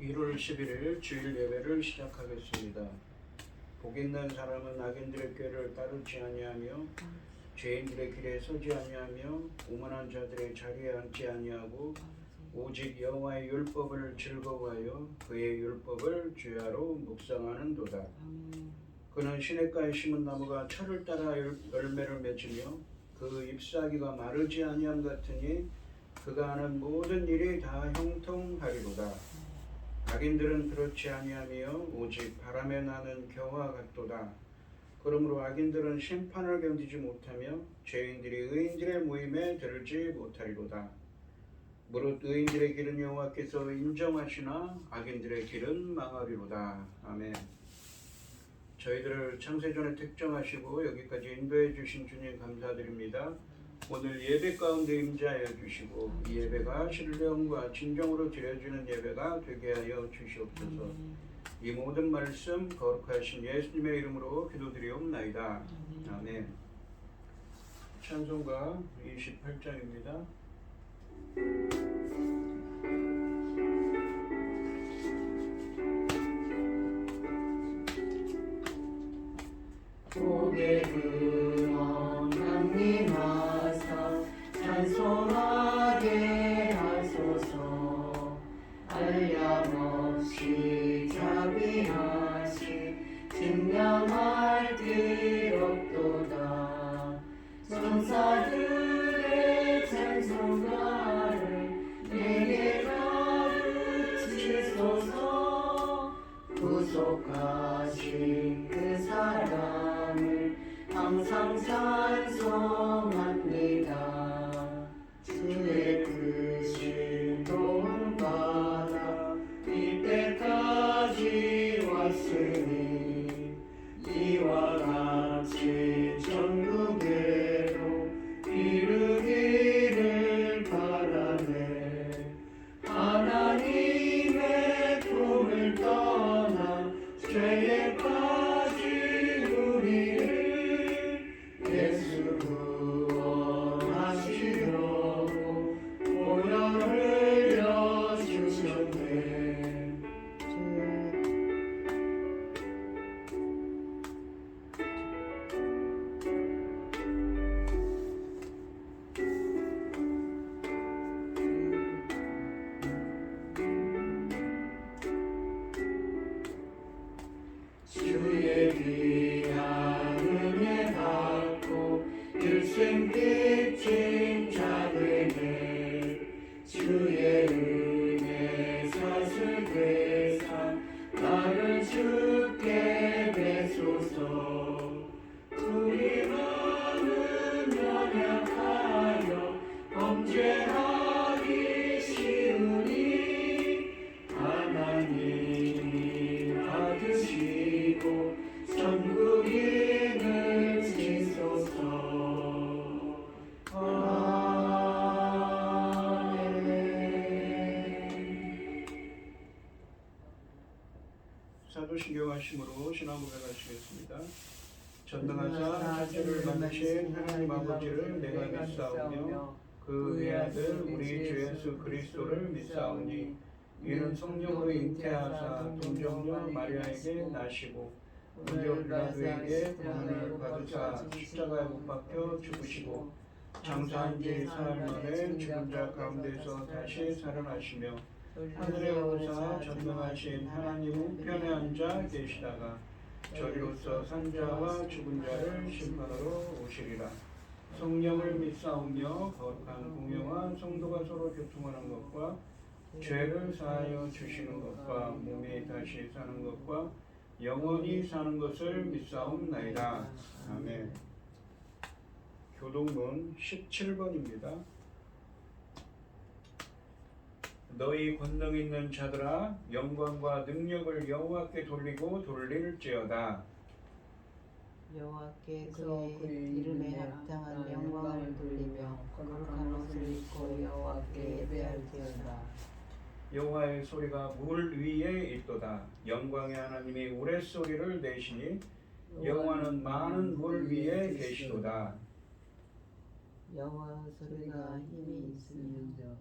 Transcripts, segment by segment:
1월 11일 주일 예배를 시작하겠습니다. 복 있는 사람은 악인들의 꾀를 따르지 아니하며 죄인들의 길에 서지 아니하며 오만한 자들의 자리에 앉지 아니하고 오직 여호와의 율법을 즐거워하여 그의 율법을 주야로 묵상하는도다. 그는 시냇가에 심은 나무가 철을 따라 열매를 맺으며 그 잎사귀가 마르지 아니함 같으니 그가 하는 모든 일이 다 형통하리로다. 악인들은 그렇지 아니하며 오직 바람에 나는 겨와 같도다. 그러므로 악인들은 심판을 견디지 못하며 죄인들이 의인들의 모임에 들지 못하리로다. 무릇 의인들의 길은 여호와께서 인정하시나 악인들의 길은 망하리로다. 아멘. 저희들을 창세전에 택정하시고 여기까지 인도해 주신 주님 감사드립니다. 오늘 예배 가운데 임재하여 주시고 이 예배가 신령과 진정으로 드려지는 예배가 되게 하여 주시옵소서. 이 모든 말씀 거룩하신 예수님의 이름으로 기도드리옵나이다. 아멘. 찬송가 28장입니다. 고개 들어 하나님 하사 찬송하게 하소서. 한량없이 자비하시 증량할 길 없도다. 천사들의 찬송가를 내게 가르치소서. 구속하신 그 사람을 항상 찬송합니다. 주의 크신 도움받아 이때까지 왔으니 이와 같이 천국에로 이르기를 바라네. 하나님의 품을 떠나 죄에 빠진 우리를 예수 구원하시려고 보혈 흘려 주셨네. 주의 귀한 은혜 받고 일생 빚진 자들에게 주의 은혜 사슬 되사 나를 주께 배소서. 우리 마음은 연약하여 범죄하기 쉬우니 하나님이 받으시고 천국인을 지소서. 아멘. 사도신경 하심으로 신앙 고백하시겠습니다. 전능하사 천지를 만드신 하나님 아버지를 내가 믿사오며 그 외아들 우리 주 예수 그리스도를 믿사오니 이는 성령으로 잉태하사 동정녀 마리아에게 나시고 본디오 빌라도에게 고난을 받으사 십자가에 못 박혀 죽으시고 장사한 지 사흘 만에 죽은 자 가운데서 다시 살아나시며 하늘에 오르사 전능하신 하나님 우편에 앉아 계시다가 저리로서 산자와 죽은 자를 심판하러 오시리라. 성령을 믿사오며 거룩한 공영한 성도가 서로 교통하는 것과 죄를 사하여 주시는 것과 몸이 다시 사는 것과 영원히 사는 것을 믿사옵나이다. 아멘. 교동문 17번입니다. 너희 권능 있는 자들아 영광과 능력을 여호와께 돌리고 돌릴지어다. 여호와께서 그의 이름에 합당한 영광을 돌리며 거룩한 옷을 입고 여호와께 예배할지어다. 여호와의 소리가 물 위에 있도다. 영광의 하나님이 우레소리를 내시니 여호와는 많은 물 위에 계시도다. 여호와의 소리가 힘이 있으며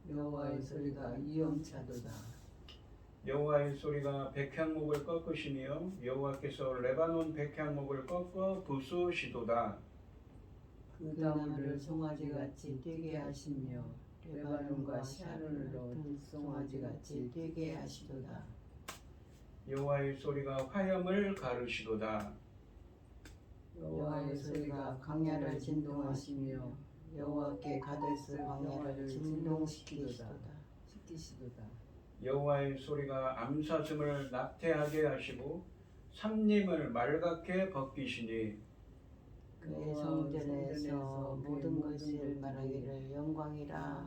여호와의 소리가 위엄차도다. 여호와의 소리가 백향목을 꺾으시며 여호와께서 레바논 백향목을 꺾어 부수시도다. 그 나무를 송아지같이 뛰게 하시며 레바논과 샤론으로 송아지같이 뛰게 하시도다. 여호와의 소리가 화염을 가르시도다. 여호와의 소리가 광야를 진동하시며 여호와께 가데스 광야를 진동시키시도다. 여호와의 소리가 암사슴을 낙태하게 하시고 삼림을 말갛게 벗기시니 그의 성전에서 모든 것을 말하기를 영광이라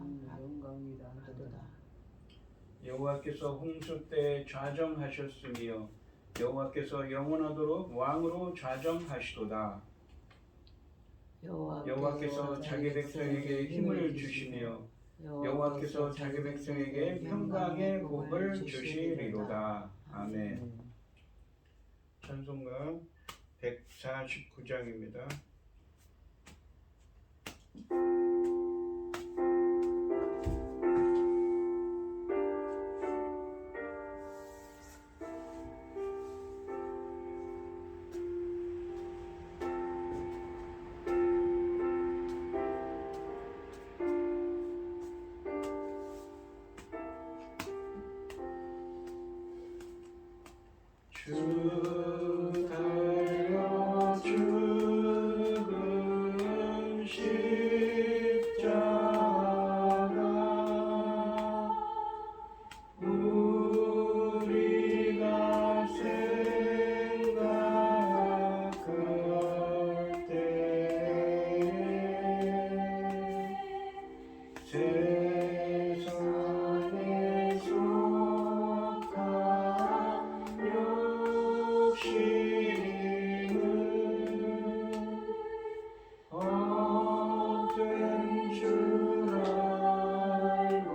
하도다. 여호와께서 홍수 때 좌정하셨으며 여호와께서 영원하도록 왕으로 좌정하시도다. 여호와께서 자기 백성에게 힘을 주시며 여호와께서 자기 백성에게 평강의 복을 주시리로다. 아멘. 찬송가 149장입니다. 주 달려 죽은 십자가 우리가 생각할 때에 세상에 속한 욕심은 헛된 줄 알고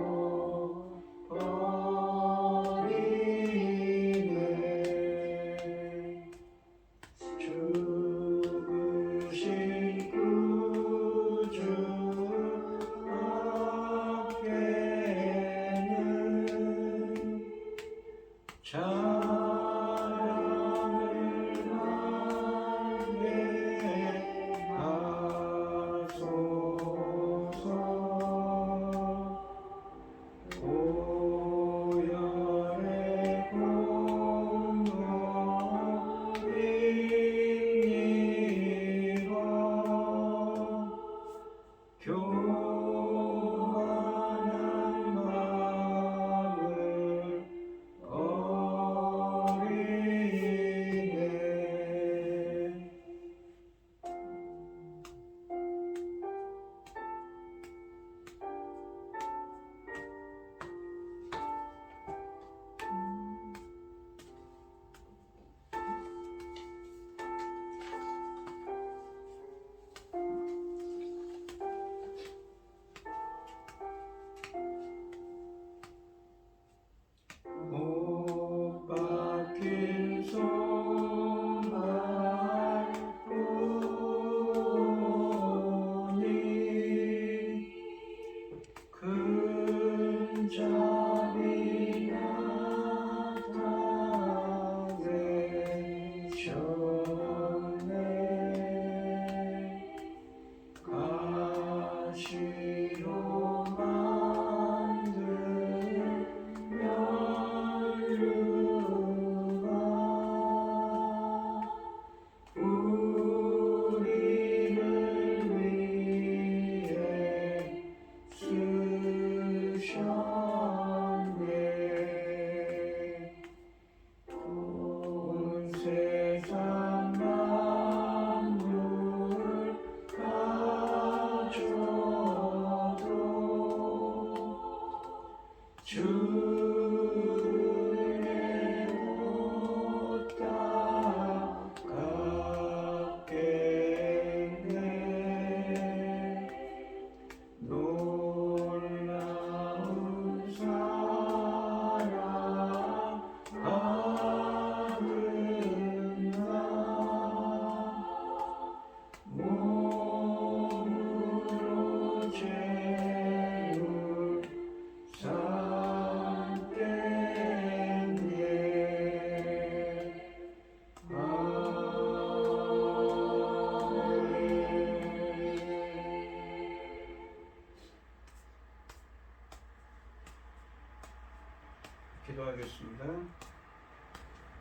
버리네. 죽으신 구주 앞에는 자랑을 하게 하소서. 오열의 공로 인리로 교만한 마음을 버리네. 못 박힌 손발 뿐이 큰 자비 나타내셨네. 가시로 만든 멸류가 우리를 위해 쓰셨네. 온 세상 만물 가져도 주의 못 닦았겠네. 놀라운 사랑 받은 나 몸으로 재울 삼겠네.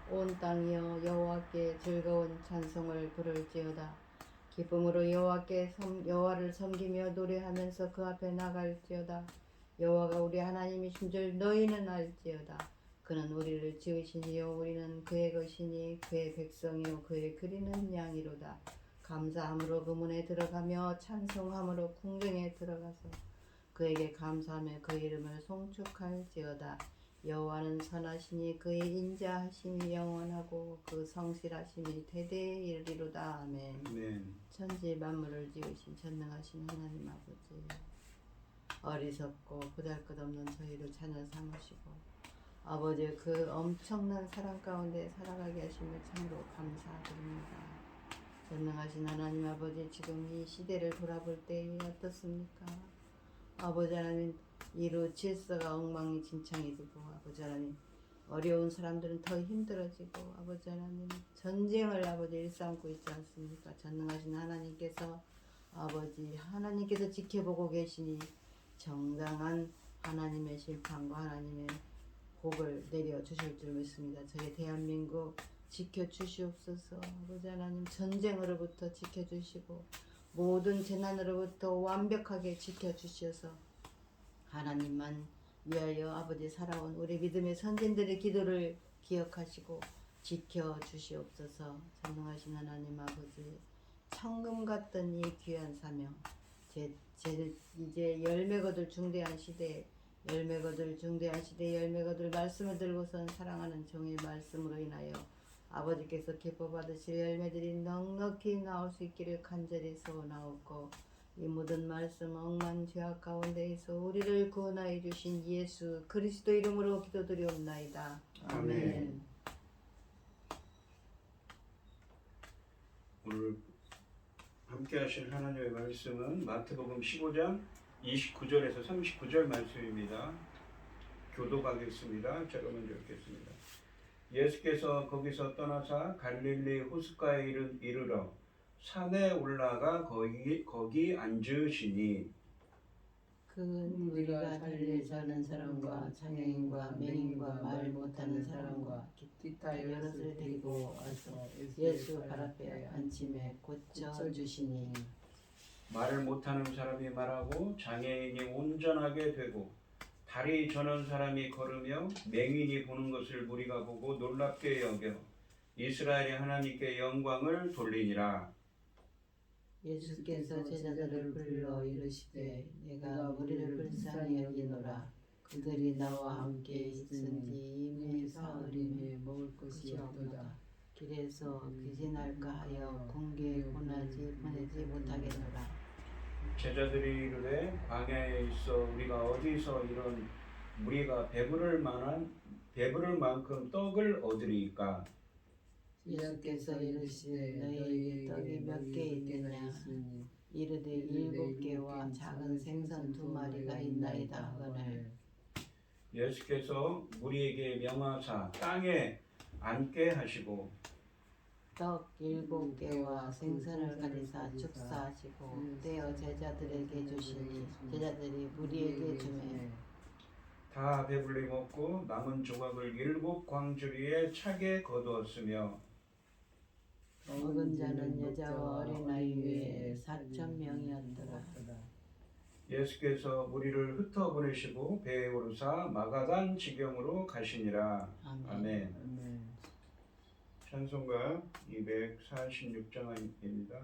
온 땅이여 여호와께 즐거운 찬송을 부를지어다. 기쁨으로 여호와를 섬기며 노래하면서 그 앞에 나갈지어다. 여호와가 우리 하나님이신 줄 너희는 알지어다. 그는 우리를 지으시니요 우리는 그의 것이니 그의 백성이요 그의 그리는 양이로다. 감사함으로 그 문에 들어가며 찬송함으로 궁정에 들어가서 그에게 감사하며 그 이름을 송축할지어다. 여호와는 선하시니 그의 인자하심이 영원하고 그 성실하심이 대대에 이르리로다. 아멘. 아멘. 천지 만물을 지으신 전능하신 하나님 아버지, 어리석고 보잘것없는 저희를 자녀 삼으시고 아버지 그 엄청난 사랑 가운데 살아가게 하심을 참으로 감사드립니다. 전능하신 하나님 아버지, 지금 이 시대를 돌아볼 때 어떻습니까? 아버지 하나님, 이루 질서가 엉망진창이 되고 아버지 하나님, 어려운 사람들은 더 힘들어지고 아버지 하나님, 전쟁을 아버지 일삼고 있지 않습니까? 전능하신 하나님께서 지켜보고 계시니 정당한 하나님의 심판과 하나님의 복을 내려주실 줄 믿습니다. 저희 대한민국 지켜주시옵소서. 아버지 하나님, 전쟁으로부터 지켜주시고 모든 재난으로부터 완벽하게 지켜주셔서 하나님만 위하여 아버지 살아온 우리 믿음의 선진들의 기도를 기억하시고 지켜주시옵소서. 전능하신 하나님 아버지, 천금 같던 이 귀한 사명, 이제 열매 거둘 중대한 시대에 열매 거둘 말씀을 들고선 사랑하는 종의 말씀으로 인하여 아버지께서 기뻐 받으실 열매들이 넉넉히 나올 수 있기를 간절히 소원하옵고, 이 모든 말씀 억만 죄악 가운데에서 우리를 구원하여 주신 예수 그리스도 이름으로 기도드리옵나이다. 아멘. 오늘 함께 하실 하나님의 말씀은 마태복음 15장 29절에서 39절 말씀입니다. 교독하겠습니다. 제가 먼저 읽겠습니다. 예수께서 거기서 떠나사 갈릴리 호숫가에 이르러 산에 올라가 거기 앉으시니, 그는 우리가 달리 자는 사람과 장애인과 맹인과 말 못하는 사람과 기타 여럿을 데리고 와서 예수 발 앞에 앉힘에 고쳐주시니, 말을 못하는 사람이 말하고 장애인이 온전하게 되고 다리 저는 사람이 걸으며 맹인이 보는 것을 무리가 보고 놀랍게 여겨 이스라엘의 하나님께 영광을 돌리니라. 예수께서 제자들을 불러 이르시되, 내가 우리를 불쌍히 여기노라. 그들이 나와 함께 있은지 이미 사흘이니 먹을 것이 없도다. 길에서 귀신 할까 하여 궁계에 보내지 못하겠노라. 제자들이 이르되, 광야에 있어 우리가 어디서 이런 무리가 배부를 만큼 떡을 얻으리이까? 예수께서 이르시되, 너희에게 떡이 몇 개 있느냐? 이르되 7개와 작은 생선 2마리가 있나이다 하거늘. 예수께서 무리에게 명하사 땅에 앉게 하시고 떡 7개와 생선을 가리사 축사하시고 떼어 제자들에게 주시니, 제자들이 무리에게 주매 다 배불리 먹고 남은 조각을 7 광주리에 차게 거두었으며, 먹은 자는 여자와 어린아이 외에 4,000명이었더라. 예수께서 무리를 흩어 보내시고 배에 오르사 마가단 지경으로 가시니라. 아멘. 찬송가 246장입니다.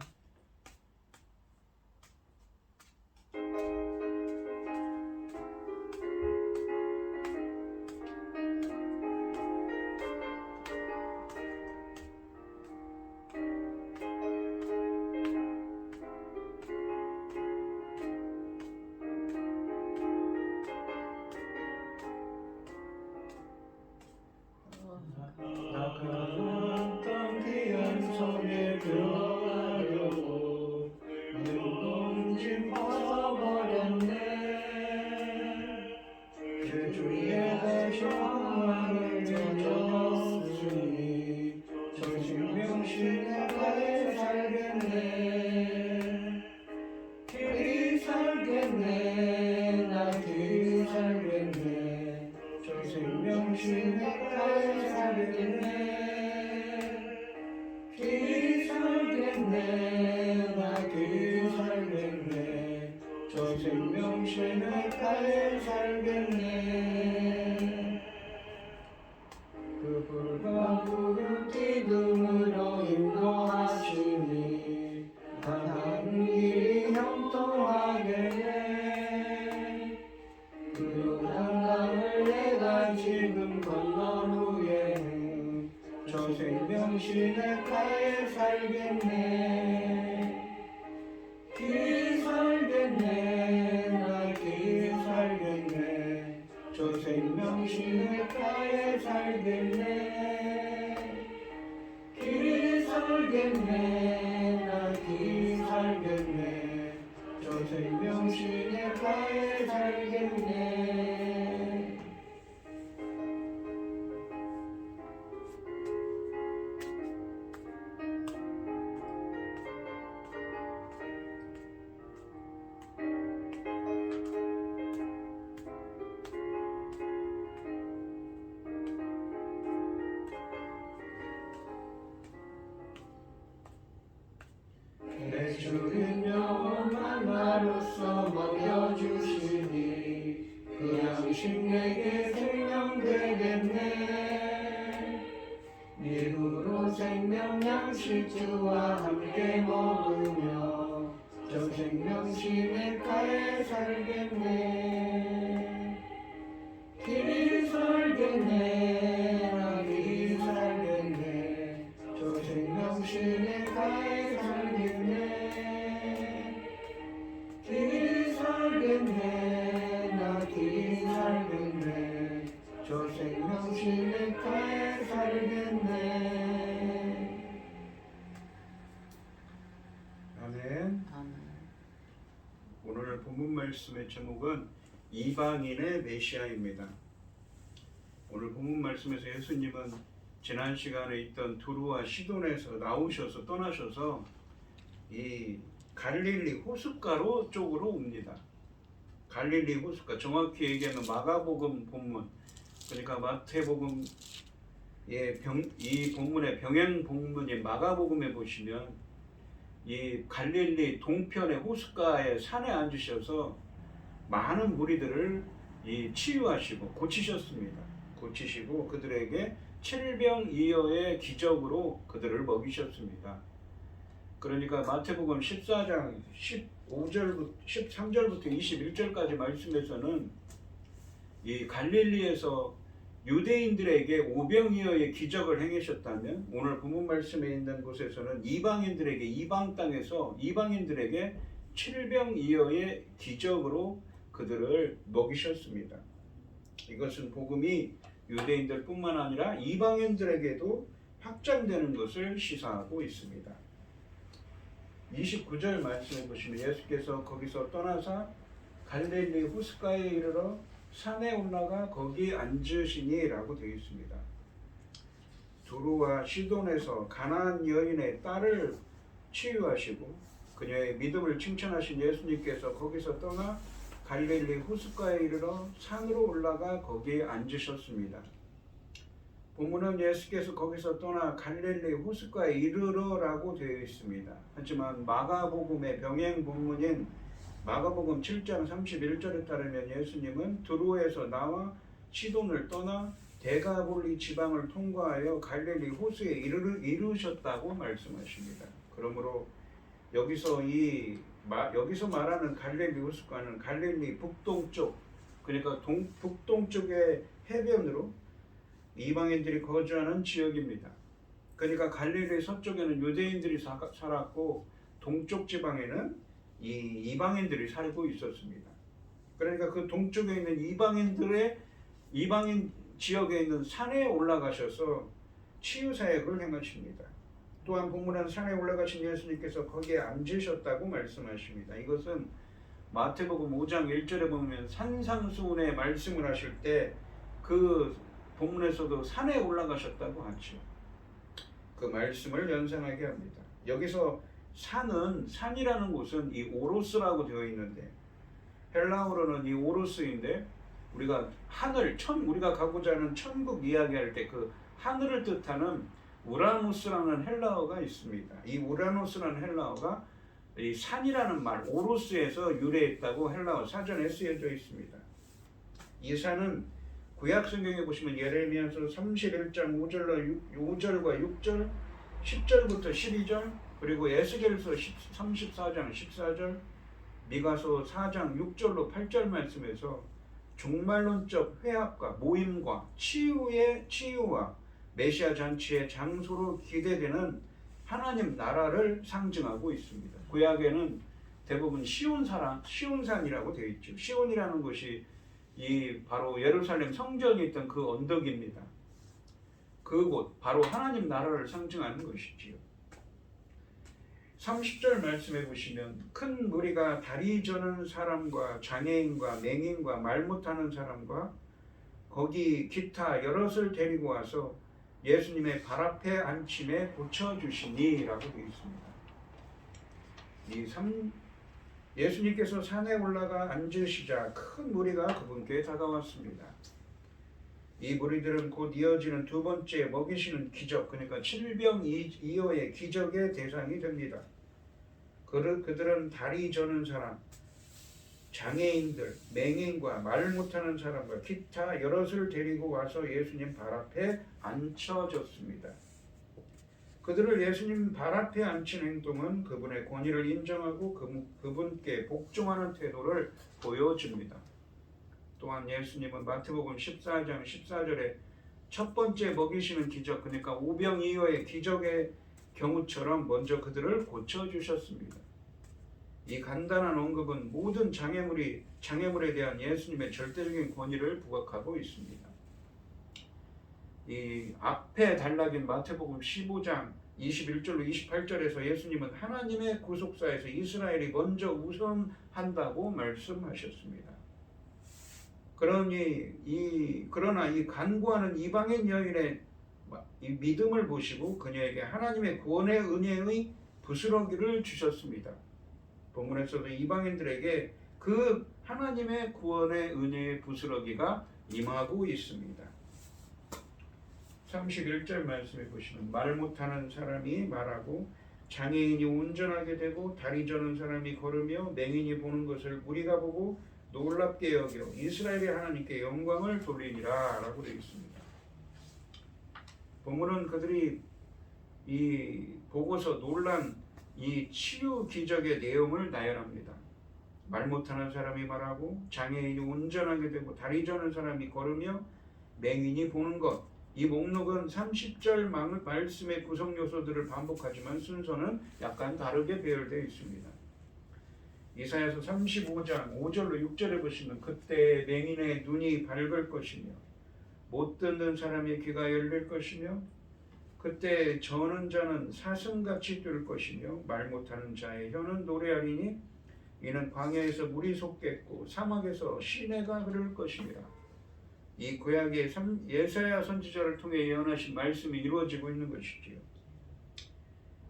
나가는 땅 귀한 섬에 들어가려고 눈동진 벗어버렸네. 그 주위에 가시방을 젖었으니 저 생명신의 가에 살겠네. 길이 살겠네. 나 길이 살겠네. 저 생명신의 가에 살겠네. 저 생명 시내가에 살겠네. 길이 살겠네. 나 길이 살겠네. 저 생명 시내가에 살겠네. 길이 살겠네. 나 길이 살겠네. 저 생명 시내가에 살겠네. 내 주는 영원한 나로서 먹여주시니 그 양식 내게 생명 되겠네. 이후로 생명 양식 주와 함께 먹으며 저 생명 시내가에 살겠네. 길이 살겠네. 나 길이 살겠네. 저 생명 시내가에 살겠네. 길이 살겠네. 나 길이 살겠네. 저 생명 시내가에 살겠네. 아멘. 아멘. 오늘 본문 말씀의 제목은 이방인의 메시아입니다. 오늘 본문 말씀에서 예수님은 지난 시간에 있던 두루와 시돈에서 나오셔서 떠나셔서 이 갈릴리 호숫가로 쪽으로 옵니다. 갈릴리 호숫가, 정확히 얘기하면 마가복음 본문, 그러니까 마태복음 이 본문의 병행 본문인 마가복음에 보시면 이 갈릴리 동편의 호숫가의 산에 앉으셔서 많은 무리들을 치유하시고 고치셨습니다. 고치시고 그들에게 7병2여의 기적으로 그들을 먹이셨습니다. 그러니까 마태복음 14장 13절부터 21절까지 말씀에서는 이 갈릴리에서 유대인들에게 5병이어의 기적을 행하셨다면 오늘 본문 말씀에 있는 곳에서는 이방인들에게 이방 땅에서 이방인들에게 7병이어의 기적으로 그들을 먹이셨습니다. 이것은 복음이 유대인들뿐만 아니라 이방인들에게도 확장되는 것을 시사하고 있습니다. 29절 말씀해 보시면 예수께서 거기서 떠나사 갈릴리 호숫가에 이르러 산에 올라가 거기 앉으시니 라고 되어 있습니다. 두루와 시돈에서 가나안 여인의 딸을 치유하시고 그녀의 믿음을 칭찬하신 예수님께서 거기서 떠나 갈릴리 호숫가에 이르러 산으로 올라가 거기에 앉으셨습니다. 본문은 예수께서 거기서 떠나 갈릴리 호숫가에 이르러라고 되어 있습니다. 하지만 마가복음의 병행 본문인 마가복음 7장 31절에 따르면 예수님은 두루에서 나와 시돈을 떠나 데가볼리 지방을 통과하여 갈릴리 호수에 이르셨다고 말씀하십니다. 그러므로 여기서 말하는 갈릴리 호숫가는 갈릴리 북동쪽, 그러니까 북동쪽의 해변으로 이방인들이 거주하는 지역입니다. 그러니까 갈릴리 서쪽에는 유대인들이 살았고 동쪽 지방에는 이방인들이 살고 있었습니다. 그러니까 그 동쪽에 있는 이방인 지역에 있는 산에 올라가셔서 치유 사역을 행하십니다. 또한 본문은 산에 올라가신 예수님께서 거기에 앉으셨다고 말씀하십니다. 이것은 마태복음 5장 1절에 보면 산상수훈의 말씀을 하실 때 그 본문에서도 산에 올라가셨다고 하죠. 그 말씀을 연상하게 합니다. 여기서 산이라는 곳은 이 오로스라고 되어 있는데 헬라어로는 이 오로스인데 우리가 우리가 가고자 하는 천국 이야기할 때 그 하늘을 뜻하는 우라노스라는 헬라어가 있습니다. 이 우라노스라는 헬라어가 이 산이라는 말 오로스에서 유래했다고 헬라어 사전에 쓰여져 있습니다. 이 산은 구약 성경에 보시면 예레미야서 31장 5절과 6절, 10절부터 12절, 그리고 에스겔서 34장 14절, 미가서 4장 6절로 8절 말씀에서 종말론적 회합과 모임과 치유와 메시아 잔치의 장소로 기대되는 하나님 나라를 상징하고 있습니다. 구약에는 대부분 시온산이라고 되어 있죠. 시온이라는 곳이 이 바로 예루살렘 성전이 있던 그 언덕입니다. 그곳 바로 하나님 나라를 상징하는 것이지요. 30절 말씀해 보시면 큰 무리가 다리 저는 사람과 장애인과 맹인과 말 못하는 사람과 거기 기타 여럿을 데리고 와서 예수님의 발 앞에 앉힘에 고쳐주시니 라고 되어 있습니다. 예수님께서 산에 올라가 앉으시자 큰 무리가 그분께 다가왔습니다. 이 무리들은 곧 이어지는 두 번째 먹이시는 기적, 그러니까 칠병이어의 기적의 대상이 됩니다. 그들은 다리 저는 사람, 장애인들, 맹인과 말 못하는 사람과 기타 여럿을 데리고 와서 예수님 발 앞에 앉혀졌습니다. 그들을 예수님 발 앞에 앉힌 행동은 그분의 권위를 인정하고 그분께 복종하는 태도를 보여줍니다. 또한 예수님은 마태복음 14장 14절에 첫 번째 먹이시는 기적, 그러니까 오병이어의 기적의 경우처럼 먼저 그들을 고쳐주셨습니다. 이 간단한 언급은 모든 장애물에 대한 예수님의 절대적인 권위를 부각하고 있습니다. 이 앞에 단락인 마태복음 15장 21절로 28절에서 예수님은 하나님의 구속사에서 이스라엘이 먼저 우선한다고 말씀하셨습니다. 그러나 이 간구하는 이방인 여인의 이 믿음을 보시고 그녀에게 하나님의 구원의 은혜의 부스러기를 주셨습니다. 본문에서도 이방인들에게 그 하나님의 구원의 은혜의 부스러기가 임하고 있습니다. 31절 말씀해 보시면 말 못하는 사람이 말하고 장애인이 운전하게 되고 다리 저는 사람이 걸으며 맹인이 보는 것을 우리가 보고 놀랍게 여겨 이스라엘의 하나님께 영광을 돌리니라 라고 되어 있습니다. 본문은 그들이 이 보고서 놀란 이 치유 기적의 내용을 나열합니다. 말 못하는 사람이 말하고 장애인이 운전하게 되고 다리 저는 사람이 걸으며 맹인이 보는 것. 이 목록은 30절 말씀의 구성 요소들을 반복하지만 순서는 약간 다르게 배열되어 있습니다. 이사야서 35장 5절로 6절에 보시면 그때 맹인의 눈이 밝을 것이며 못 듣는 사람의 귀가 열릴 것이며 그때 저는 자는 사슴같이 뛸 것이며 말 못하는 자의 혀는 노래하리니 이는 광야에서 물이 솟겠고 사막에서 시내가 흐를 것이니라. 이 구약의 예사야 선지자를 통해 예언하신 말씀이 이루어지고 있는 것이지요.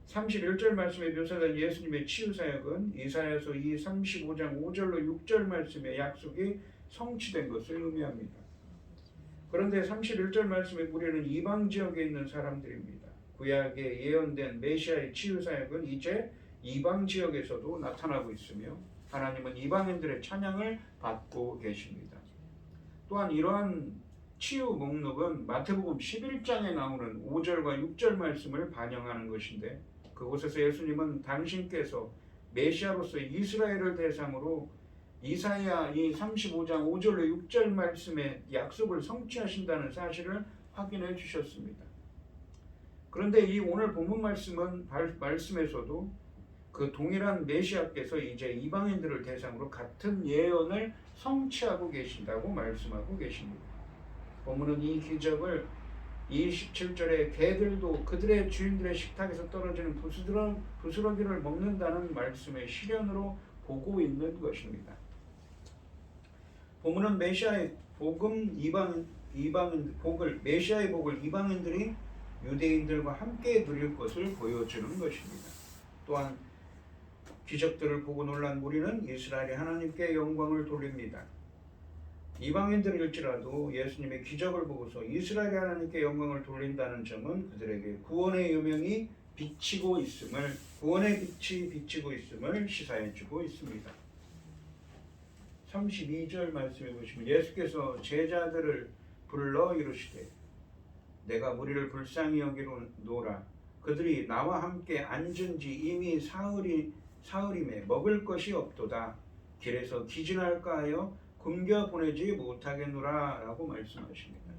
31절 말씀에 묘사된 예수님의 치유사역은 이사야서 이 35장 5절로 6절 말씀의 약속이 성취된 것을 의미합니다. 그런데 31절 말씀의 무리는 이방 지역에 있는 사람들입니다. 구약에 예언된 메시아의 치유사역은 이제 이방 지역에서도 나타나고 있으며 하나님은 이방인들의 찬양을 받고 계십니다. 또한 이러한 치유 목록은 마태복음 11장에 나오는 5절과 6절 말씀을 반영하는 것인데 그곳에서 예수님은 당신께서 메시아로서 이스라엘을 대상으로 이사야 이 35장 5절로 6절 말씀의 약속을 성취하신다는 사실을 확인해 주셨습니다. 그런데 이 오늘 본문 말씀에서도 그 동일한 메시아께서 이제 이방인들을 대상으로 같은 예언을 성취하고 계신다고 말씀하고 계십니다. 본문은 이 기적을 27절에 개들도 그들의 주인들의 식탁에서 떨어지는 부스러기를 먹는다는 말씀의 실현으로 보고 있는 것입니다. 본문은 메시아의 메시아의 복을 이방인들이 유대인들과 함께 누릴 것을 보여주는 것입니다. 또한 기적들을 보고 놀란 무리는 이스라엘의 하나님께 영광을 돌립니다. 이방인들일지라도 예수님의 기적을 보고서 이스라엘의 하나님께 영광을 돌린다는 점은 그들에게 구원의 요명이 구원의 빛이 비치고 있음을 시사해주고 있습니다. 32절 말씀해 보시면 예수께서 제자들을 불러 이르시되 내가 무리를 불쌍히 여기노라. 그들이 나와 함께 앉은 지 이미 사흘임에 먹을 것이 없도다. 길에서 기진할까 하여 굶겨 보내지 못하겠노라 라고 말씀하십니다.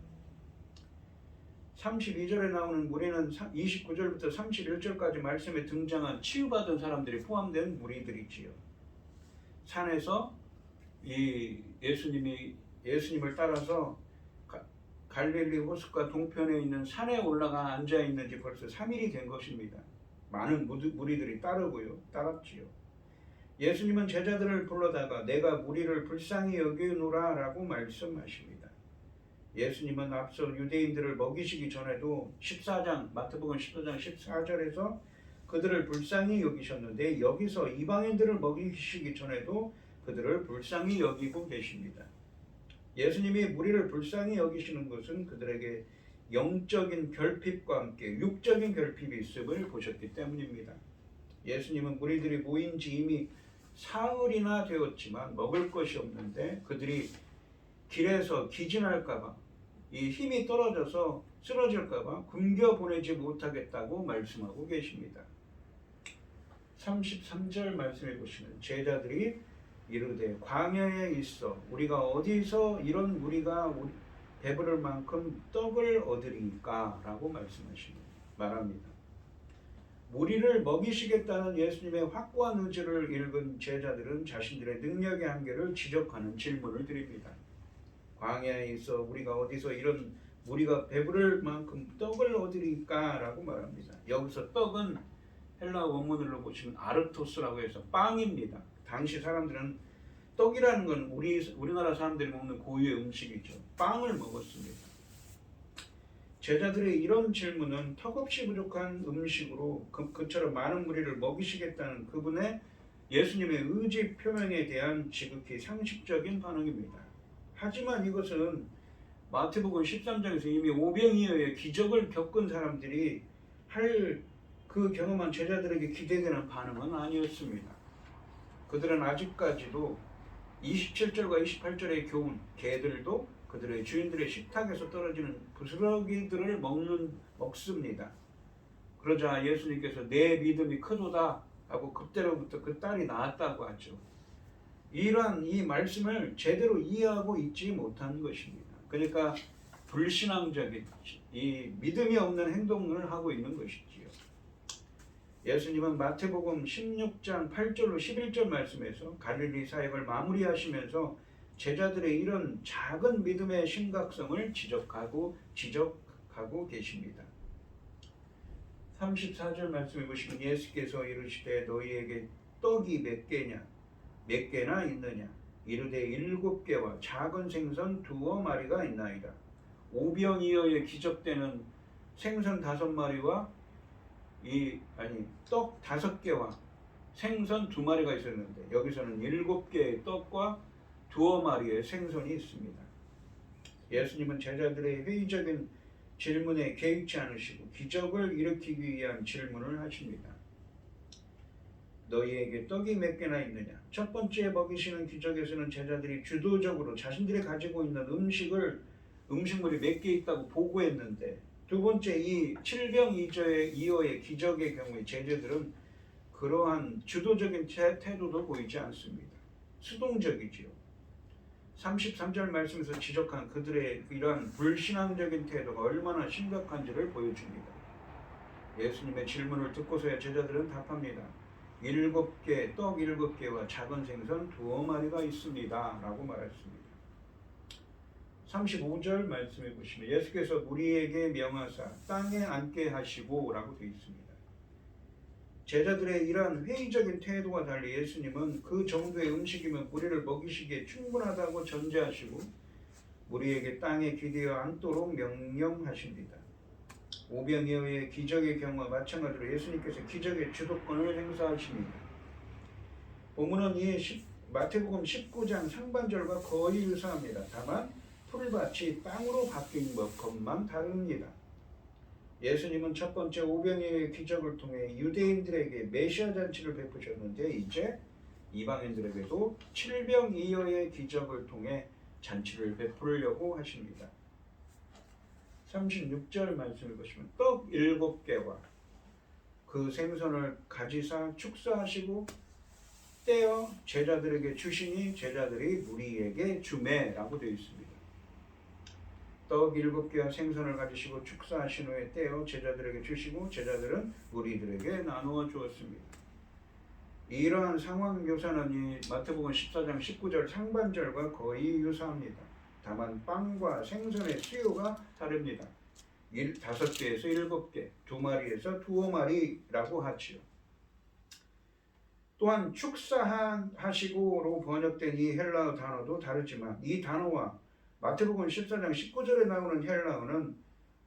32절에 나오는 무리는 29절부터 31절까지 말씀에 등장한 치유받은 사람들이 포함된 무리들이지요. 산에서 이 예수님을 따라서 갈릴리 호숫가 동편에 있는 산에 올라가 앉아 있는 지 벌써 3일이 된 것입니다. 많은 무리들이 따랐지요. 예수님은 제자들을 불러다가 내가 무리를 불쌍히 여기노라라고 말씀하십니다. 예수님은 앞서 유대인들을 먹이시기 전에도 마태복음 14장 14절에서 그들을 불쌍히 여기셨는데 여기서 이방인들을 먹이시기 전에도 그들을 불쌍히 여기고 계십니다. 예수님이 무리를 불쌍히 여기시는 것은 그들에게 영적인 결핍과 함께 육적인 결핍이 있음을 보셨기 때문입니다. 예수님은 무리들이 모인 지 이미 사흘이나 되었지만 먹을 것이 없는데 그들이 길에서 기진할까봐 이 힘이 떨어져서 쓰러질까봐 굶겨 보내지 못하겠다고 말씀하고 계십니다. 33절 말씀해 보시면 제자들이 이르되 광야에 있어 우리가 어디서 이런 무리가 배부를 만큼 떡을 얻으리까? 라고 말합니다. 무리를 먹이시겠다는 예수님의 확고한 의지를 읽은 제자들은 자신들의 능력의 한계를 지적하는 질문을 드립니다. 광야에 있어 우리가 어디서 이런 무리가 배부를 만큼 떡을 얻으리까? 라고 말합니다. 여기서 떡은 헬라 원문으로 보시면 아르토스라고 해서 빵입니다. 당시 사람들은 떡이라는 건 우리나라 사람들이 먹는 고유의 음식이죠. 빵을 먹었습니다. 제자들의 이런 질문은 턱없이 부족한 음식으로 그처럼 많은 무리를 먹이시겠다는 그분의 예수님의 의지 표명에 대한 지극히 상식적인 반응입니다. 하지만 이것은 마태복음 13장에서 이미 오병이어의 기적을 겪은 사람들이 할 그 경험한 제자들에게 기대되는 반응은 아니었습니다. 그들은 아직까지도 27절과 28절의 교훈, 개들도 그들의 주인들의 식탁에서 떨어지는 부스러기들을 먹습니다. 그러자 예수님께서 내 믿음이 크도다 하고 그때로부터 그 딸이 나았다고 하죠. 이 말씀을 제대로 이해하고 있지 못한 것입니다. 그러니까 불신앙적인 이 믿음이 없는 행동을 하고 있는 것이지요. 예수님은 마태복음 16장 8절로 11절 말씀에서 갈릴리 사역을 마무리하시면서 제자들의 이런 작은 믿음의 심각성을 지적하고 계십니다. 34절 말씀해 보시면 예수께서 이르시되 너희에게 떡이 몇 개나 있느냐? 이르되 7개와 작은 생선 2마리가 있나이다. 오병이어에 기적되는 생선 5마리와 떡 5개와 생선 2마리가 있었는데 여기서는 7개의 떡과 2마리의 생선이 있습니다. 예수님은 제자들의 회의적인 질문에 개의치 않으시고 기적을 일으키기 위한 질문을 하십니다. 너희에게 떡이 몇 개나 있느냐? 첫 번째 먹이시는 기적에서는 제자들이 주도적으로 자신들이 가지고 있는 음식물이 몇 개 있다고 보고했는데 두 번째 이 7병2어의 기적의 경우에 제자들은 그러한 주도적인 태도도 보이지 않습니다. 수동적이지요. 33절 말씀에서 지적한 그들의 이러한 불신앙적인 태도가 얼마나 심각한지를 보여줍니다. 예수님의 질문을 듣고서야 제자들은 답합니다. 7개, 떡 7개와 작은 생선 2마리가 있습니다. 라고 말했습니다. 35절 말씀해 보시면 예수께서 무리에게 명하사 땅에 앉게 하시고 라고 되어 있습니다. 제자들의 이러한 회의적인 태도와 달리 예수님은 그 정도의 음식이면 무리를 먹이시기에 충분하다고 전제하시고 무리에게 땅에 기대어 앉도록 명령하십니다. 오병이어의 기적의 경우와 마찬가지로 예수님께서 기적의 주도권을 행사하십니다. 본문은 마태복음 19장 상반절과 거의 유사합니다. 다만 풀밭이 땅으로 바뀐 것만 다릅니다. 예수님은 첫 번째 오병이어의 기적을 통해 유대인들에게 메시아 잔치를 베푸셨는데 이제 이방인들에게도 7병2어의 기적을 통해 잔치를 베풀려고 하십니다. 36절 말씀을 보시면 떡 7개와 그 생선을 가지사 축사하시고 떼어 제자들에게 주시니 제자들이 무리에게 주매라고 되어 있습니다. 떡 7개와 생선을 가지시고 축사하신 후에 떼어 제자들에게 주시고 제자들은 무리들에게 나누어 주었습니다. 이러한 상황 묘사는 이 마태복음 14장 19절 상반절과 거의 유사합니다. 다만 빵과 생선의 수요가 다릅니다. 5개에서 7개, 2마리에서 2마리라고 하지요. 또한 축사하시고로 번역된 이 헬라어 단어도 다르지만 이 단어와 마태복음 14장 19절에 나오는 헬라어는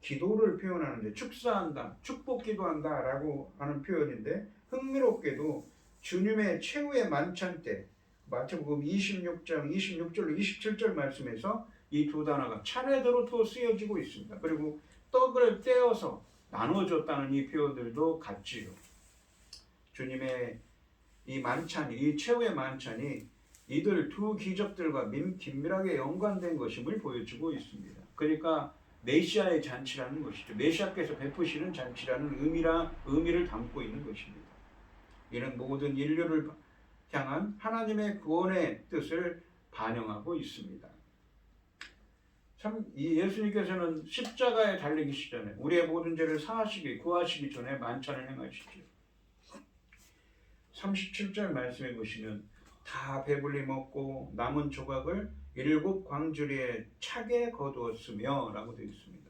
기도를 표현하는데 축사한다, 축복 기도한다 라고 하는 표현인데 흥미롭게도 주님의 최후의 만찬 때 마태복음 26장 26절로 27절 말씀에서 이 두 단어가 차례대로 또 쓰여지고 있습니다. 그리고 떡을 떼어서 나눠줬다는 이 표현들도 같지요. 주님의 이 만찬이, 이 최후의 만찬이 이들 두 기적들과 긴밀하게 연관된 것임을 보여주고 있습니다. 그러니까 메시아의 잔치라는 것이죠. 메시아께서 베푸시는 잔치라는 의미를 담고 있는 것입니다. 이는 모든 인류를 향한 하나님의 구원의 뜻을 반영하고 있습니다. 참, 이 예수님께서는 십자가에 달리기 전에 우리의 모든 죄를 구하시기 전에 만찬을 행하시죠. 37절 말씀해 보시면 다 배불리 먹고 남은 조각을 7 광주리에 차게 거두었으며 라고 되어 있습니다.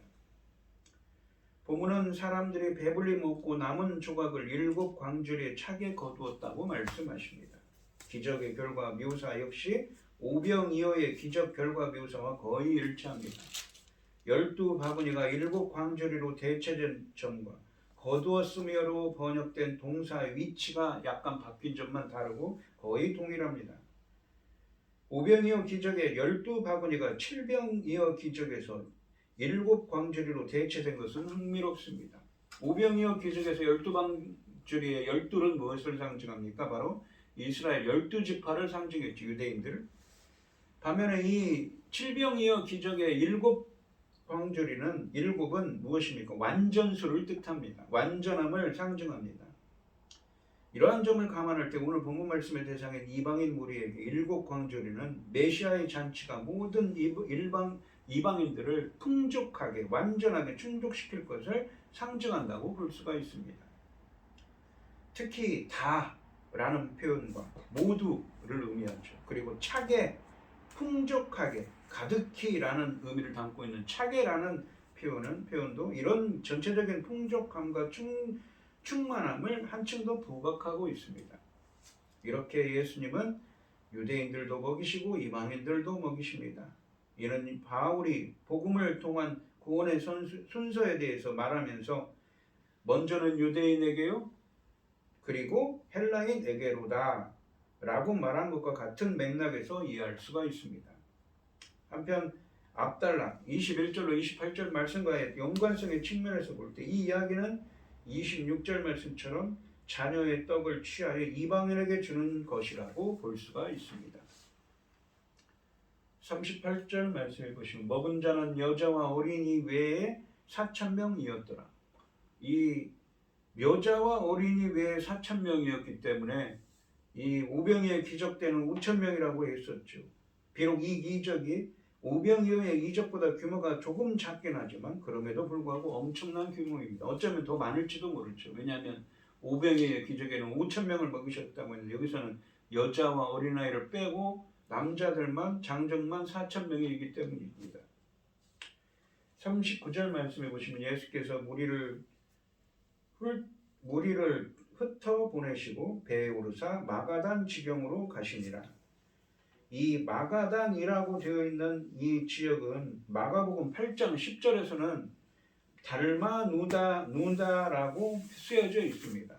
본문은 사람들이 배불리 먹고 남은 조각을 7 광주리에 차게 거두었다고 말씀하십니다. 기적의 결과 묘사 역시 오병이어의 기적 결과 묘사와 거의 일치합니다. 12바구니가 7 광주리로 대체된 점과 거두었으며로 번역된 동사의 위치가 약간 바뀐 점만 다르고 거의 동일합니다. 오병이어 기적의 12바구니가 7병이어 기적에서 7 광주리로 대체된 것은 흥미롭습니다. 오병이어 기적에서 12방주리의 12는 무엇을 상징합니까? 바로 이스라엘 12지파를 상징했죠. 유대인들. 반면에 이 7병이어 기적의 7 광주리는 7은 무엇입니까? 완전수를 뜻합니다. 완전함을 상징합니다. 이러한 점을 감안할 때 오늘 본문 말씀의 대상인 이방인 무리에게 7 광주리는 메시아의 잔치가 모든 이방인들을 풍족하게 완전하게 충족시킬 것을 상징한다고 볼 수가 있습니다. 특히 다라는 표현과 모두를 의미하죠. 그리고 차게, 풍족하게, 가득히라는 의미를 담고 있는 차게라는 표현도 이런 전체적인 풍족함과 충만함을 한층 더 부각하고 있습니다. 이렇게 예수님은 유대인들도 먹이시고 이방인들도 먹이십니다. 이는 바울이 복음을 통한 구원의 순서에 대해서 말하면서 먼저는 유대인에게요, 그리고 헬라인에게로다 라고 말한 것과 같은 맥락에서 이해할 수가 있습니다. 한편 압달라 21절로 28절 말씀과의 연관성의 측면에서 볼 때 이 이야기는 26절 말씀처럼 자녀의 떡을 취하여 이방인에게 주는 것이라고 볼 수가 있습니다. 38절 말씀해 보시면 먹은 자는 여자와 어린이 외에 4,000명이었더라. 이 여자와 어린이 외에 4,000명이었기 때문에 이 오병이어의 기적 때는 5,000명이라고 했었죠. 비록 이 기적이 오병이어의 이적보다 규모가 조금 작긴 하지만 그럼에도 불구하고 엄청난 규모입니다. 어쩌면 더 많을지도 모르죠. 왜냐하면 오병이어의 기적에는 5,000명을 먹이셨다고 했는데 여기서는 여자와 어린아이를 빼고 남자들만 장정만 4,000명이기 때문입니다. 39절 말씀해 보시면 예수께서 무리를 흩어 보내시고 배에 오르사 마가단 지경으로 가시니라. 이 마가단이라고 되어 있는 이 지역은 마가복음 8장 10절에서는 달마누다라고 쓰여져 있습니다.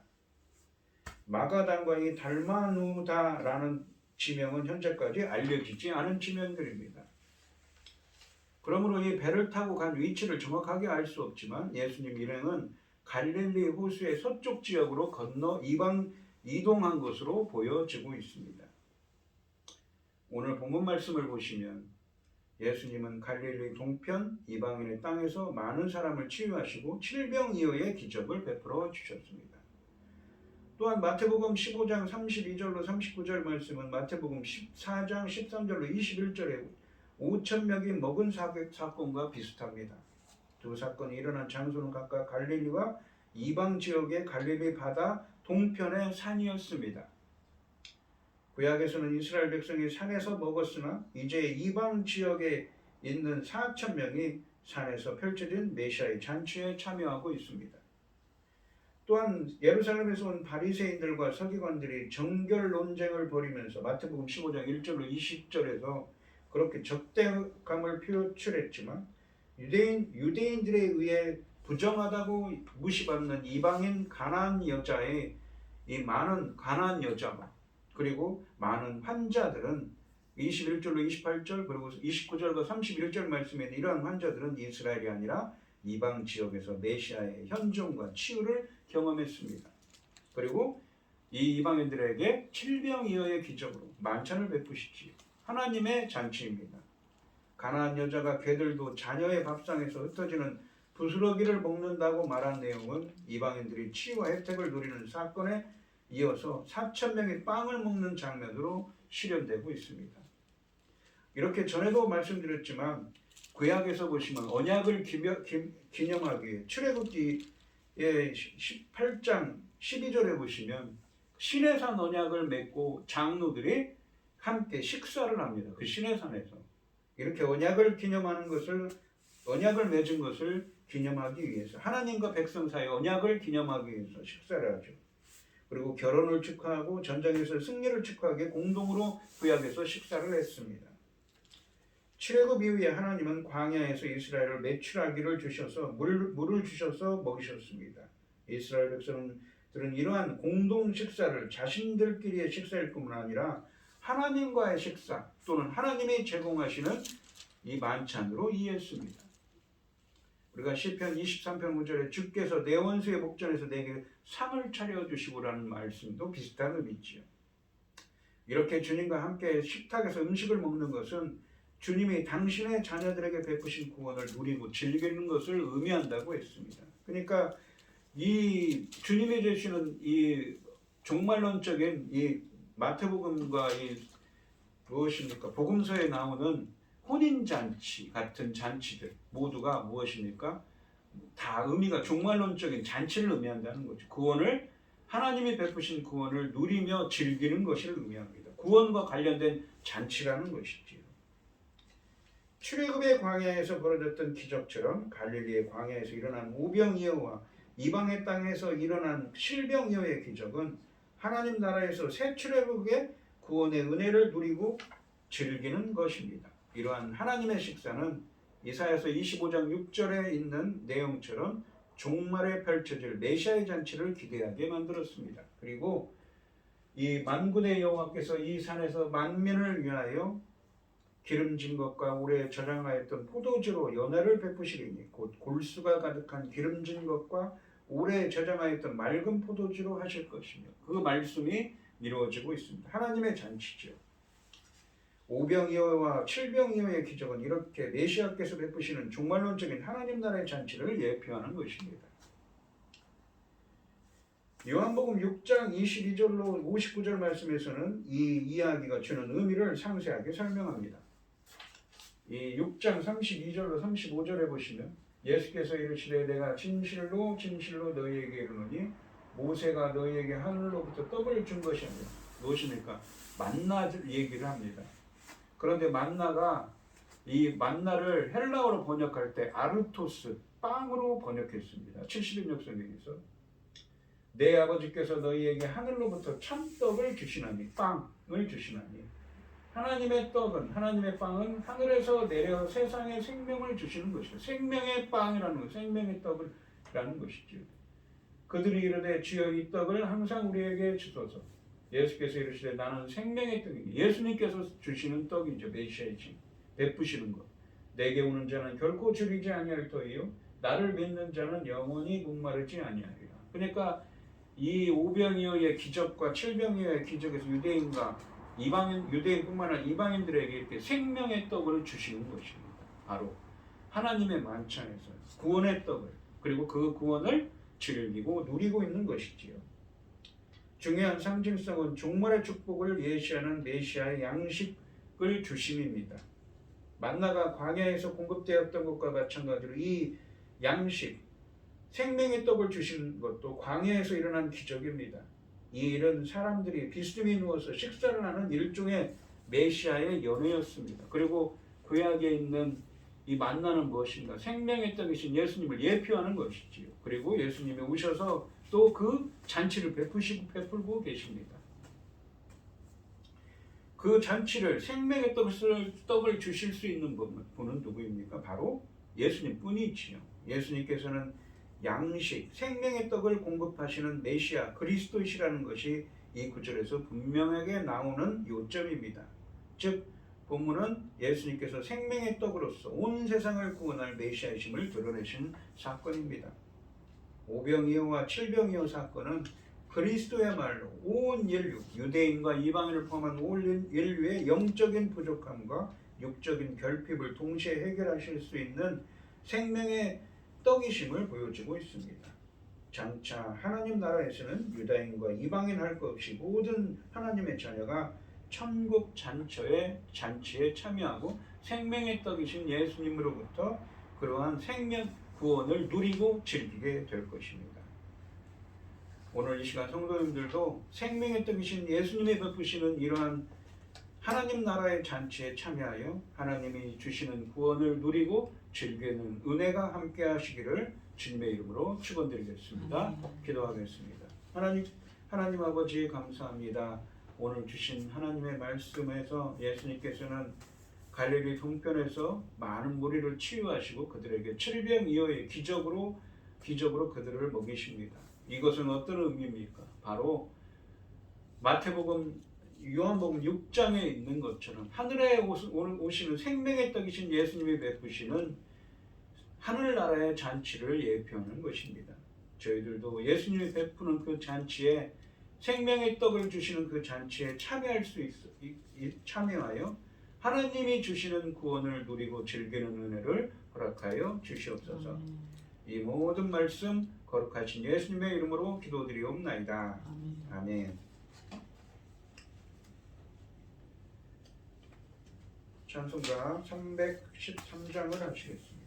마가단과 이 달마누다라는 지명은 현재까지 알려지지 않은 지명들입니다. 그러므로 이 배를 타고 간 위치를 정확하게 알 수 없지만 예수님 일행은 갈릴리 호수의 서쪽 지역으로 건너 이동한 것으로 보여지고 있습니다. 오늘 본문 말씀을 보시면 예수님은 갈릴리 동편 이방인의 땅에서 많은 사람을 치유하시고 7병이어의 기적을 베풀어 주셨습니다. 또한 마태복음 15장 32절로 39절 말씀은 마태복음 14장 13절로 21절에 5천 명이 먹은 사건과 비슷합니다. 두 사건이 일어난 장소는 각각 갈릴리와 이방 지역의 갈릴리 바다 동편의 산이었습니다. 구약에서는 이스라엘 백성이 산에서 먹었으나 이제 이방 지역에 있는 4천 명이 산에서 펼쳐진 메시아의 잔치에 참여하고 있습니다. 또한 예루살렘에서 온 바리새인들과 서기관들이 정결 논쟁을 벌이면서 마태복음 15장 1절로 20절에서 그렇게 적대감을 표출했지만 유대인들에 의해 부정하다고 무시받는 이방인 가나안 여자의 이 많은 가나안 여자와 그리고 많은 환자들은 21절로 28절 그리고 29절과 31절 말씀에는 이러한 환자들은 이스라엘이 아니라 이방 지역에서 메시아의 현존과 치유를 경험했습니다. 그리고 이 이방인들에게 칠병이어의 기적으로 만찬을 베푸시지요. 하나님의 잔치입니다. 가나안 여자가 개들도 자녀의 밥상에서 흩어지는 부스러기를 먹는다고 말한 내용은 이방인들이 치유와 혜택을 누리는 사건에 이어서 4천 명이 빵을 먹는 장면으로 실현되고 있습니다. 이렇게 전에도 말씀드렸지만 구약에서 보시면 언약을 기념하기 위해 출애굽기의 18장 12절에 보시면 시내산 언약을 맺고 장로들이 함께 식사를 합니다. 그 시내산에서 이렇게 언약을 기념하는 것을 언약을 맺은 것을 기념하기 위해서 하나님과 백성 사이 언약을 기념하기 위해서 식사를 하죠. 그리고 결혼을 축하하고 전쟁에서 승리를 축하하기 공동으로 구약에서 식사를 했습니다. 출애굽 이후에 하나님은 광야에서 이스라엘을 매출하기를 주셔서 물을 주셔서 먹이셨습니다. 이스라엘 백성들은 이러한 공동 식사를 자신들끼리의 식사일 뿐만 아니라 하나님과의 식사 또는 하나님이 제공하시는 이 만찬으로 이해했습니다. 우리가 시편 23편 9절에 주께서 내 원수의 복전에서 내게 상을 차려주시고라는 말씀도 비슷한 의미지요. 이렇게 주님과 함께 식탁에서 음식을 먹는 것은 주님이 당신의 자녀들에게 베푸신 구원을 누리고 즐기는 것을 의미한다고 했습니다. 그러니까 이 주님이 주시는 이 종말론적인 이 마태복음과 이 무엇입니까? 복음서에 나오는 혼인잔치 같은 잔치들 모두가 무엇입니까? 다 의미가 종말론적인 잔치를 의미한다는 거죠. 구원을 하나님이 베푸신 구원을 누리며 즐기는 것을 의미합니다. 구원과 관련된 잔치라는 것이지요. 출애굽의 광야에서 벌어졌던 기적처럼 갈릴리의 광야에서 일어난 오병이어와 이방의 땅에서 일어난 실병이어의 기적은 하나님 나라에서 새 출애굽의 구원의 은혜를 누리고 즐기는 것입니다. 이러한 하나님의 식사는 이사야서 25장 6절에 있는 내용처럼 종말에 펼쳐질 메시아의 잔치를 기대하게 만들었습니다. 그리고 이 만군의 여호와께서 이 산에서 만민을 위하여 기름진 것과 오래 저장하였던 포도주로 연회를 베푸시리니 곧 골수가 가득한 기름진 것과 오래 저장하였던 맑은 포도주로 하실 것이며 그 말씀이 이루어지고 있습니다. 하나님의 잔치죠. 오병이어와 칠병이어의 기적은 이렇게 메시아께서 베푸시는 종말론적인 하나님 나라의 잔치를 예표하는 것입니다. 요한복음 6장 22절로 59절 말씀에서는 이 이야기가 주는 의미를 상세하게 설명합니다. 이 6장 32절로 35절에 보시면 예수께서 이르시되 내가 진실로 진실로 너희에게 이르노니 모세가 너희에게 하늘로부터 떡을 준 것이 아니라 무엇입니까? 만나를 얘기를 합니다. 그런데 만나가 이 만나를 헬라어로 번역할 때 아르토스 빵으로 번역했습니다. 70인 역성경에서 내 아버지께서 너희에게 하늘로부터 참떡을 주시나니 빵을 주시나니 하나님의 떡은 하나님의 빵은 하늘에서 내려 세상에 생명을 주시는 것이죠. 생명의 빵이라는 것, 생명의 떡이라는 것이죠. 그들이 이르되 주여 이 떡을 항상 우리에게 주소서. 예수께서 이르시되 나는 생명의 떡이니 예수님께서 주시는 떡이죠. 메시아이지 베푸시는 것. 내게 오는 자는 결코 줄이지 아니할 터이요 나를 믿는 자는 영원히 목마르지 아니하리라. 그러니까 이 오병이어의 기적과 칠병이어의 기적에서 유대인과 유대인뿐만 아니라 이방인들에게 이렇게 생명의 떡을 주시는 것입니다. 바로 하나님의 만찬에서 구원의 떡을 그리고 그 구원을 즐기고 누리고 있는 것이지요. 중요한 상징성은 종말의 축복을 예시하는 메시아의 양식을 주심입니다. 만나가 광야에서 공급되었던 것과 마찬가지로 이 양식, 생명의 떡을 주신 것도 광야에서 일어난 기적입니다. 이 일은 사람들이 비스듬히 누워서 식사를 하는 일종의 메시아의 연회였습니다. 그리고 구약에 있는 이 만나는 무엇인가? 생명의 떡이신 예수님을 예표하는 것이지요. 그리고 예수님이 오셔서 또 그 잔치를 베풀고 계십니다. 그 잔치를 생명의 떡을 주실 수 있는 분은 누구입니까? 바로 예수님 뿐이지요. 예수님께서는 양식, 생명의 떡을 공급하시는 메시아 그리스도이시라는 것이 이 구절에서 분명하게 나오는 요점입니다. 즉 본문은 예수님께서 생명의 떡으로서 온 세상을 구원할 메시아이심을 드러내신 사건입니다. 오병이어와 칠병이어 사건은 그리스도야말로 온 인류, 유대인과 이방인을 포함한 온 인류의 영적인 부족함과 육적인 결핍을 동시에 해결하실 수 있는 생명의 떡이심을 보여주고 있습니다. 장차 하나님 나라에서는 유다인과 이방인 할 것 없이 모든 하나님의 자녀가 천국 잔치에 참여하고 생명의 떡이신 예수님으로부터 그러한 생명 구원을 누리고 즐기게 될 것입니다. 오늘 이 시간 성도님들도 생명의 떡이신 예수님이 베푸시는 이러한 하나님 나라의 잔치에 참여하여 하나님이 주시는 구원을 누리고 즐기는 은혜가 함께 하시기를 주님의 이름으로 축원드리겠습니다. 기도하겠습니다. 하나님 아버지 감사합니다. 오늘 주신 하나님의 말씀에서 예수님께서는 갈릴리 동편에서 많은 무리를 치유하시고 그들에게 칠병이어의 기적으로 그들을 먹이십니다. 이것은 어떤 의미입니까? 바로 마태복음, 요한복음 6장에 있는 것처럼 하늘에 오시는 생명의 떡이신 예수님이 베푸시는 하늘나라의 잔치를 예표하는 것입니다. 저희들도 예수님이 베푸는 그 잔치에 생명의 떡을 주시는 그 잔치에 참여하여 하나님이 주시는 구원을 누리고 즐기는 은혜를 허락하여 주시옵소서. 이 모든 말씀 거룩하신 예수님의 이름으로 기도드리옵나이다. 아멘. 찬송가 313장을 하시겠습니다.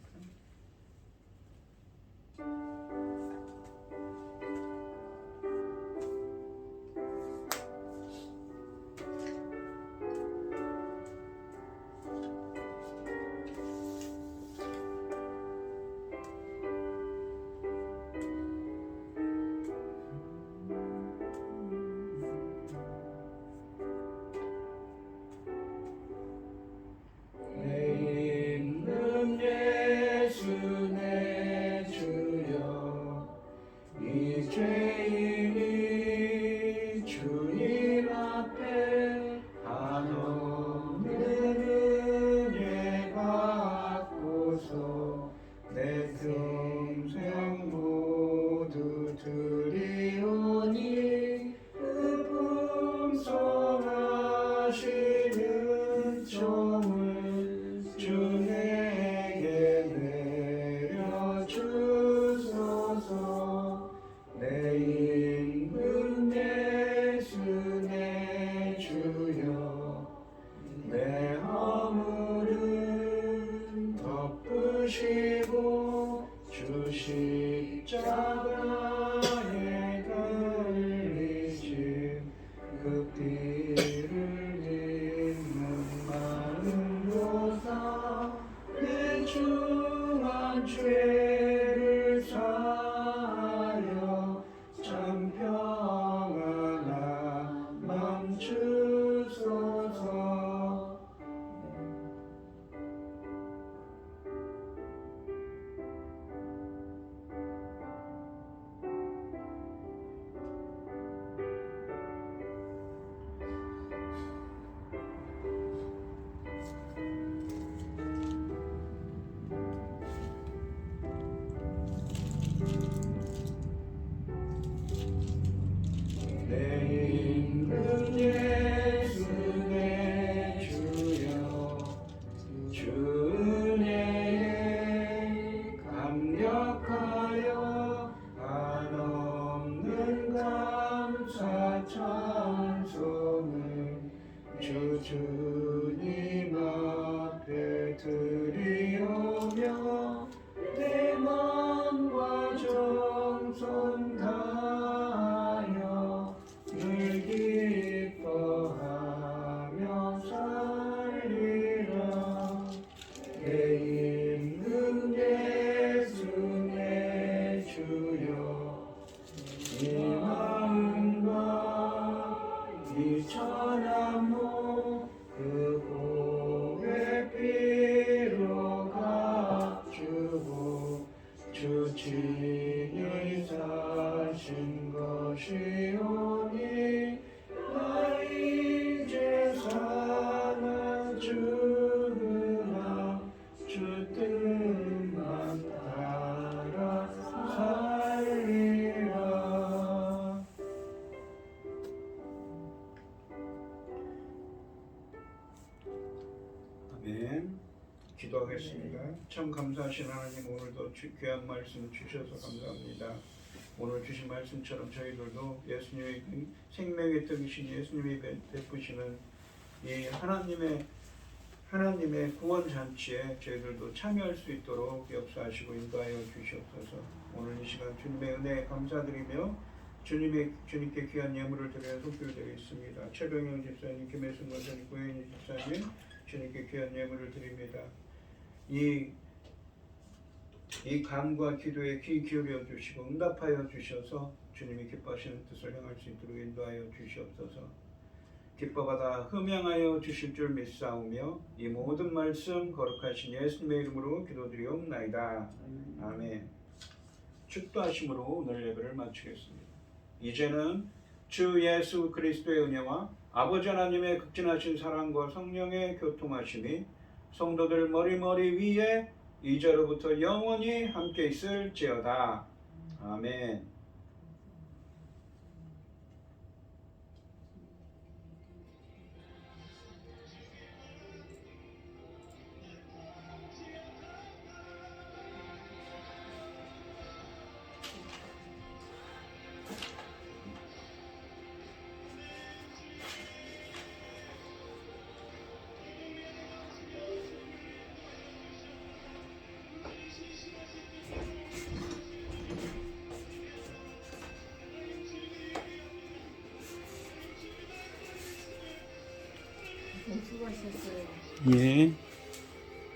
주님 앞에 위하여 늘 기뻐하며 살리라. 내 힘은 예수 내 주여 이 마음과 이 천함모 그 보배 피로 값주고 주 친히 사신 것이오니 나 이제 사는 주나 주 뜻만 따라 살리라. 아멘. 기도하겠습니다. 참 감사하신 하나님, 오늘도 귀한 말씀 주셔서 감사합니다. 오늘 주신 말씀처럼 저희들도 예수님의 생명의 떡이신 예수님이 베푸시는 이 하나님의 구원 잔치에 저희들도 참여할 수 있도록 역사하시고 인도하여 주시옵소서. 오늘 이 시간 주님의 은혜에 감사드리며 주님께 귀한 예물을 드려 속죄드리겠습니다. 최병영 집사님, 김혜순 권사님, 고현희 집사님, 주님께 귀한 예물을 드립니다. 이 감과 기도에 귀 기울여 주시고 응답하여 주셔서 주님이 기뻐하시는 뜻을 행할 수 있도록 인도하여 주시옵소서. 기뻐받아 흠양하여 주실 줄 믿사오며 이 모든 말씀 거룩하신 예수님의 이름으로 기도드리옵나이다. 아멘. 축도하심으로 오늘 예배를 마치겠습니다. 이제는 주 예수 그리스도의 은혜와 아버지 하나님의 극진하신 사랑과 성령의 교통하심이 성도들 머리머리 위에 이제로부터 영원히 함께 있을지어다. 아멘. 수고하셨어요. 예.